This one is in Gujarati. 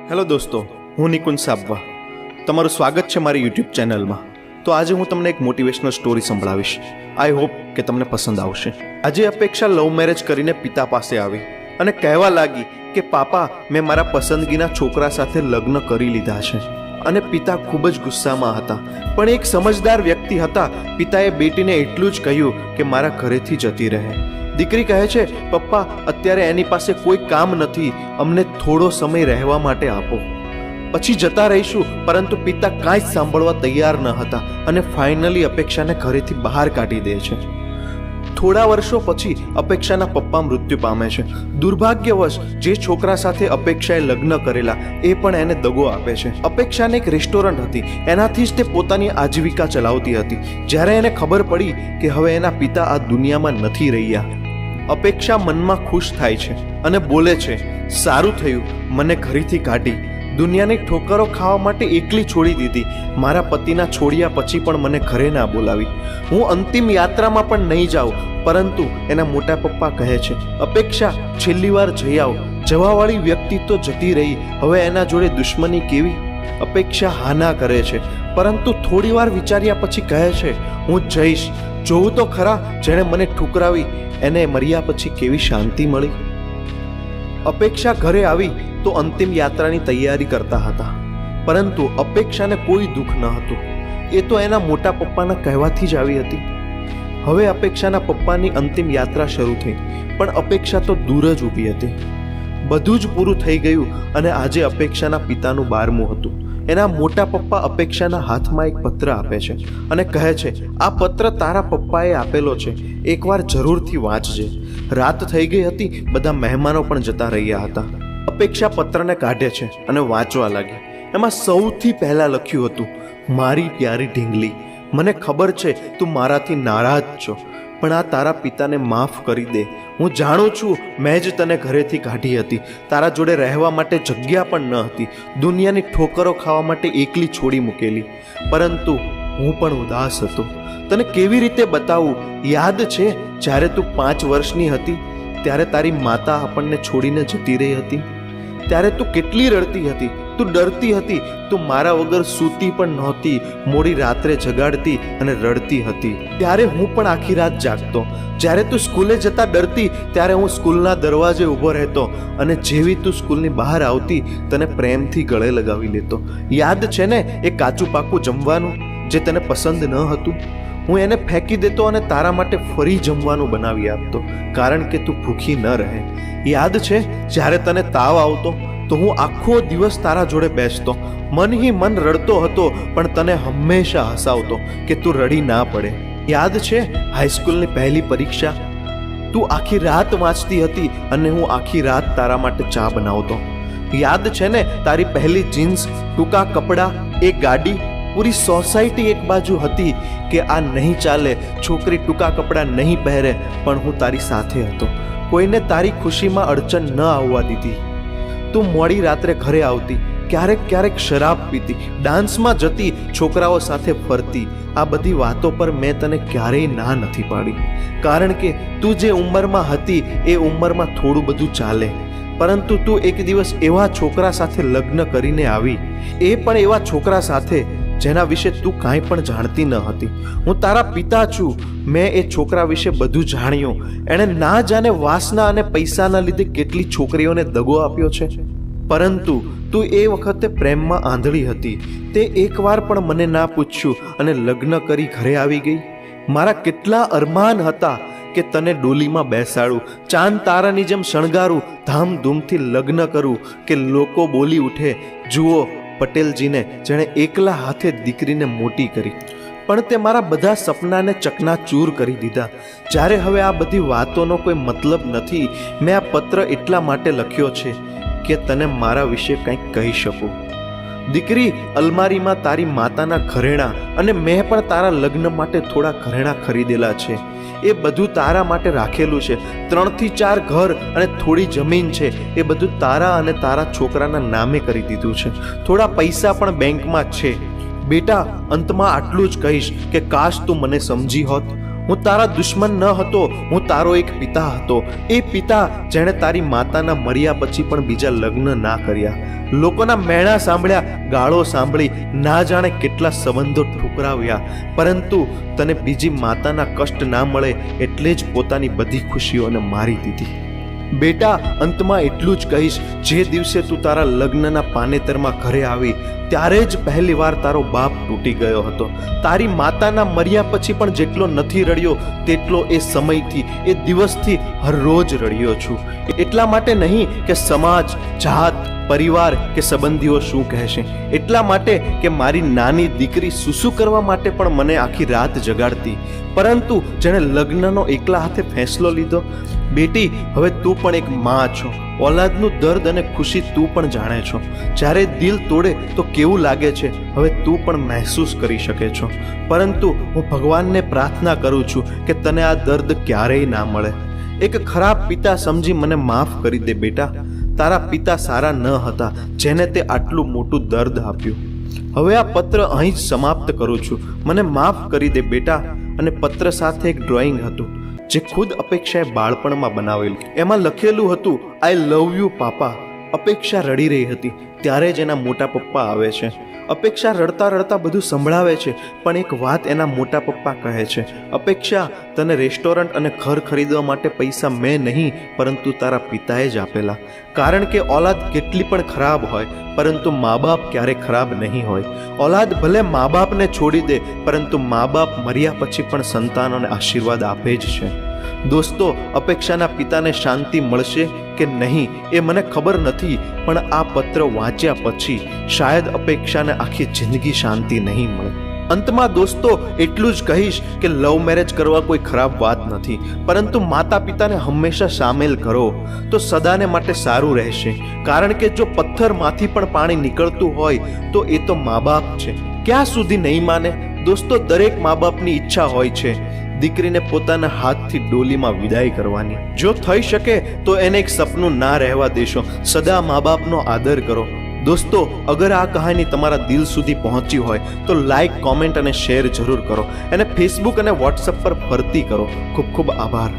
હેલો દોસ્તો, હું નિકુંજ સાબવા. તમારું સ્વાગત છે મારી યુટ્યુબ ચેનલમાં. તો આજે હું તમને એક મોટિવેશનલ સ્ટોરી સંભળાવીશ. આઈ હોપ કે તમને પસંદ આવશે. આજે અપેક્ષા લવ મેરેજ કરીને પિતા પાસે આવી અને કહેવા લાગી કે પાપા, મેં મારા પસંદગીના છોકરા સાથે લગ્ન કરી લીધા છે. અને પિતા ખૂબ જ ગુસ્સામાં હતા, પણ એક સમજદાર વ્યક્તિ હતા. પિતાએ બેટીને એટલું જ કહ્યું કે મારા ઘરેથી જતી રહે. દીકરી કહે છે, પપ્પા, અત્યારે એની પાસે કોઈ કામ નથી, અમને થોડો સમય રહેવા માટે આપો, પછી જતા રહીશું. પરંતુ પિતા કાંઈ જ સાંભળવા તૈયાર ન હતા અને ફાઇનલી અપેક્ષાને ઘરેથી બહાર કાઢી દે છે. થોડા વર્ષો પછી અપેક્ષાના પપ્પા મૃત્યુ પામે છે. દુર્ભાગ્યવશ જે છોકરા સાથે અપેક્ષાએ લગ્ન કરેલા એ પણ એને દગો આપે છે. અપેક્ષાને એક રેસ્ટોરન્ટ હતી, એનાથી જ તે પોતાની આજીવિકા ચલાવતી હતી. જ્યારે એને ખબર પડી કે હવે એના પિતા આ દુનિયામાં નથી રહ્યા, અપેક્ષા મનમાં ખુશ થાય છે અને બોલે છે, સારું થયું મને ઘરેથી કાઢી, દુનિયાની ઠોકરો ખાવા માટે એકલી છોડી દીધી. મારા પતિના છોડ્યા પછી પણ મને ઘરે ના બોલાવી. હું અંતિમ યાત્રામાં પણ નહીં જાઉં. પરંતુ એના મોટા પપ્પા કહે છે, અપેક્ષા, છેલ્લી વાર જઈ આવ. જવાવાળી વ્યક્તિ તો જતી રહી, હવે એના જોડે દુશ્મની કેવી? અપેક્ષા હાના કરે છે, પરંતુ થોડી વાર વિચાર્યા પછી કહે છે, હું જઈશ. જોવું તો ખરા, જેણે મને ઠુકરાવી એને મર્યા પછી કેવી શાંતિ મળી. અપેક્ષા ઘરે આવી તો અંતિમ યાત્રાની તૈયારી કરતા હતા, પરંતુ અપેક્ષાને કોઈ દુઃખ ન હતું. એ તો એના મોટા પપ્પાના કહેવાથી જ આવી હતી. હવે અપેક્ષાના પપ્પાની અંતિમ યાત્રા શરૂ થઈ, પણ અપેક્ષા તો દૂર જ ઊભી હતી. બધું જ પૂરું થઈ ગયું અને આજે અપેક્ષાના પિતાનું 12મું હતું. એના મોટા પપ્પા અપેક્ષાના હાથમાં એક પત્ર આપે છે અને કહે છે, આ પત્ર તારા પપ્પાએ આપેલો છે, એકવાર જરૂરથી વાંચજે. રાત થઈ ગઈ હતી, બધા મહેમાનો પણ જતા રહ્યા હતા. અપેક્ષા પત્રને કાઢે છે અને વાંચવા લાગી. એમાં સૌથી પહેલા લખ્યું હતું, મારી પ્યારી ઢીંગલી, મને ખબર છે તું મારાથી નારાજ છો, પણ આ તારા પિતાને માફ કરી દે. હું જાણું છું મેં જ તને ઘરેથી કાઢી હતી, તારા જોડે રહેવા માટે જગ્યા પણ ન હતી, દુનિયાની ઠોકરો ખાવા માટે એકલી છોડી મૂકેલી. પરંતુ હું પણ ઉદાસ હતો. તને કેવી રીતે બતાવું? યાદ છે જ્યારે તું 5 વર્ષની હતી ત્યારે તારી માતા આપણને છોડીને જતી રહી હતી? ત્યારે તું કેટલી રડતી હતી, તું ડરતી હતી, તું મારા વગર સૂતી પણ નહોતી, મોડી રાત્રે જગાડતી અને રડતી હતી. ત્યારે હું પણ આખી રાત જાગતો. જ્યારે તું સ્કૂલે જતા ડરતી, ત્યારે હું સ્કૂલના દરવાજે ઊભો રહેતો અને જેવી તું સ્કૂલની બહાર આવતી તને પ્રેમથી ગળે લગાવી લેતો. યાદ છે ને એ કાચું પાકું જમવાનું જે તને પસંદ ન હતું? હું એને ફેંકી દેતો અને તારા માટે ફરી જમવાનું બનાવી આપતો, કારણ કે તું ભૂખી ન રહે. યાદ છે જ્યારે તને તાવ આવતો તો હું આખો દિવસ તારા જોડે બેસતો, મન હી મન રડતો હતો, પણ તને હંમેશા હસાવતો કે તું રડી ના પડે. યાદ છે હાઈસ્કૂલની પહેલી પરીક્ષા? તું આખી રાત વાંચતી હતી અને હું આખી રાત તારા માટે ચા બનાવતો. યાદ છે ને તારી પહેલી જીન્સ, ટૂંકા કપડાં, એક ગાડી? પૂરી સોસાયટી એક બાજુ હતી કે આ નહીં ચાલે, છોકરી ટૂંકા કપડાં નહીં પહેરે, પણ હું તારી સાથે હતો. કોઈને તારી ખુશીમાં અડચણ ન આવવા દીધી. તું મોડી રાત્રે ઘરે આવતી, ક્યારેક શરાબ પીતી, ડાન્સમાં જતી, છોકરાઓ સાથે ફરતી. આ બધી વાતો પર મેં તને ક્યારેય ના નથી પાડી, કારણ કે તું જે ઉંમરમાં હતી એ ઉંમરમાં થોડું બધું ચાલે. પરંતુ તું એક દિવસ એવા છોકરા સાથે લગ્ન કરીને આવી, એ પણ એવા છોકરા સાથે જેના વિશે તું કાંઈ પણ જાણતી ન હતી. હું તારા પિતા છું, મેં એ છોકરા વિશે બધું જાણ્યું. એણે ના જાણે વાસના અને પૈસાના લીધે કેટલી છોકરીઓને દગો આપ્યો છે. પરંતુ તું એ વખતે પ્રેમમાં આંધળી હતી. તે એકવાર પણ મને ના પૂછ્યું અને લગ્ન કરી ઘરે આવી ગઈ. મારા કેટલા અરમાન હતા કે તને ડોલીમાં બેસાડું, ચાંદ તારાની જેમ શણગારું, ધામધૂમથી લગ્ન કરું, કે લોકો બોલી ઉઠે, જુઓ પટેલજીને, જેણે એકલા હાથે દીકરીને મોટી કરી. પણ તે મારા બધા સપનાને ચકનાચૂર કરી દીધા. જ્યારે હવે આ બધી વાતોનો કોઈ મતલબ નથી, મેં આ પત્ર એટલા માટે લખ્યો છે કે તને મારા વિશે કંઈક કહી શકું. દીકરી, અલમારીમાં તારી માતાના ઘરેણાં અને મેં પણ તારા લગ્ન માટે થોડા ઘરેણાં ખરીદેલા છે. એ બધું તારા માટે રાખેલું છે. 3 થી 4 ઘર અને થોડી જમીન છે. એ બધું તારા અને તારા છોકરાના નામે કરી દીધું છે. થોડા પૈસા પણ બેંકમાં છે. બેટા, અંતમાં આટલું જ કહીશ કે કાશ તું મને સમજી હોત. હું તારા દુશ્મન ન હતો, હું તારો એક પિતા હતો, એ પિતા જેણે તારી માતાના મર્યા પછી પણ બીજા લગ્ન ના કર્યા, લોકોના મેણા સાંભળ્યા, ગાળો સાંભળી, ના જાણે કેટલા સંબંધો ઠુકરાવ્યા, પરંતુ તને બીજી માતાના કષ્ટ ના મળે એટલે જ પોતાની બધી ખુશીઓને મારી દીધી. બેટા, અંતમાં એટલું જ કહીશ, જે દિવસે તું તારા લગ્નના પાનેતરમાં ઘરે આવી ત્યારે જ પહેલી વાર તારો બાપ તૂટી ગયો હતો. તારી માતાના મર્યા પછી પણ જેટલો નથી રડ્યો તેટલો એ સમયથી, એ દિવસથી હરરોજ રડ્યો છું. એટલા માટે નહીં કે સમાજ, જાત, પરિવાર કે સંબંધીઓ શું કહેશે, એટલા માટે કે મારી નાની દીકરી સુસુ કરવા માટે પણ મને આખી રાત જગાડતી, પરંતુ જેણે લગ્નનો એકલા હાથે ફેંસલો લીધો. બેટી, હવે તું પણ એક માં છો, ઓલાદનું દર્દ અને ખુશી તું પણ જાણે છો. જ્યારે દિલ તોડે તો કેવું લાગે છે હવે તું પણ મહેસૂસ કરી શકે છો. પરંતુ હું ભગવાનને પ્રાર્થના કરું છું કે તને આ દર્દ ક્યારેય ના મળે. એક ખરાબ પિતા સમજી મને માફ કરી દે બેટા. તારા પિતા સારા ન હતા જેને તે આટલું મોટું દર્દ આપ્યું. હવે આ પત્ર અહીં જ સમાપ્ત કરું છું. મને માફ કરી દે બેટા. અને પત્ર સાથે એક ડ્રોઈંગ હતું જે ખુદ અપેક્ષાએ બાળપણમાં બનાવેલું. એમાં લખેલું હતું, આઈ લવ યુ પાપા. અપેક્ષા રડી રહી હતી ત્યારે જ એના મોટા પપ્પા આવે છે. અપેક્ષા રડતા રડતા બધું સંભળાવે છે, પણ એક વાત એના મોટા પપ્પા કહે છે, અપેક્ષા, તને રેસ્ટોરન્ટ અને ઘર ખરીદવા માટે પૈસા મેં નહીં પરંતુ તારા પિતાએ જ આપેલા. કારણ કે ઓલાદ કેટલી પણ ખરાબ હોય પરંતુ મા બાપ ક્યારેય ખરાબ નહીં હોય. ઓલાદ ભલે મા બાપને છોડી દે પરંતુ મા બાપ મર્યા પછી પણ સંતાનોને આશીર્વાદ આપે જ છે. દોસ્તો, અપેક્ષાના પિતાને શાંતિ મળશે કે નહીં એ મને ખબર નથી, પણ આ પત્ર વાંચ્યા પછી શાયદ અપેક્ષાને આખી જિંદગી શાંતિ નહીં મળે. અંતમાં દોસ્તો એટલું જ કહીશ કે લવ મેરેજ કરવા કોઈ ખરાબ વાત નથી, પરંતુ માતા પિતાને હંમેશા સામેલ કરો તો સદાને માટે સારું રહેશે. કારણ કે જો પથ્થરમાંથી પણ પાણી નીકળતું હોય તો એ તો મા બાપ છે. ક્યાં સુધી નહીં માને? દોસ્તો, દરેક મા બાપની ઈચ્છા હોય છે દીકરીને પોતાના હાથથી ડોલીમાં વિદાય કરવાની. જો થઈ શકે તો એને એક સપનું ના રહેવા દેશો. સદા મા બાપનો આદર કરો. દોસ્તો, અગર આ કહાની તમારા દિલ સુધી પહોંચી હોય તો લાઈક, કોમેન્ટ અને શેર જરૂર કરો. અને ફેસબુક અને વોટ્સએપ પર ફરતી કરો. ખૂબ ખૂબ આભાર.